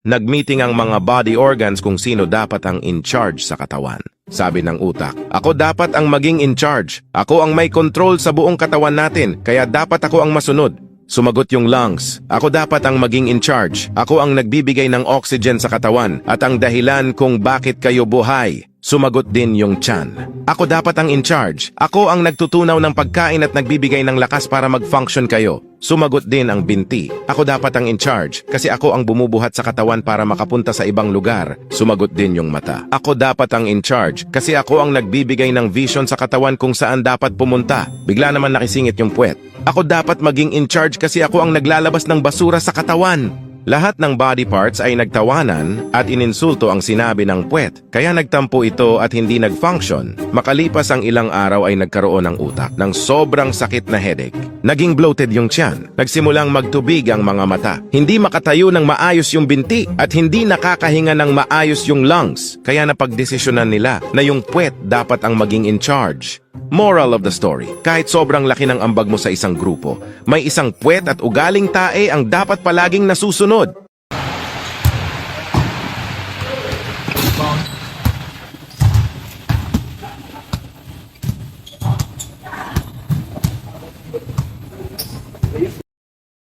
Nagmeeting ang mga body organs kung sino dapat ang in charge sa katawan. Sabi ng utak, ako dapat ang maging in charge. Ako ang may control sa buong katawan natin, kaya dapat ako ang masunod. Sumagot yung lungs, ako dapat ang maging in charge. Ako ang nagbibigay ng oxygen sa katawan at ang dahilan kung bakit kayo buhay. Sumagot din yung tiyan. Ako dapat ang in charge. Ako ang nagtutunaw ng pagkain at nagbibigay ng lakas para mag-function kayo. Sumagot din ang binti. Ako dapat ang in charge kasi ako ang bumubuhat sa katawan para makapunta sa ibang lugar. Sumagot din yung mata. Ako dapat ang in charge kasi ako ang nagbibigay ng vision sa katawan kung saan dapat pumunta. Bigla naman nakisingit yung puwet. Ako dapat maging in charge kasi ako ang naglalabas ng basura sa katawan. Lahat ng body parts ay nagtawanan at ininsulto ang sinabi ng puwet, kaya nagtampo ito at hindi nag-function. Makalipas ang ilang araw ay nagkaroon ng utak ng sobrang sakit na headache. Naging bloated yung tiyan. Nagsimulang magtubig ang mga mata. Hindi makatayo ng maayos yung binti at hindi nakakahinga ng maayos yung lungs. Kaya napagdesisyonan nila na yung puwet dapat ang maging in charge. Moral of the story, kahit sobrang laki ng ambag mo sa isang grupo, may isang puwet at ugaling tae ang dapat palaging nasusunod.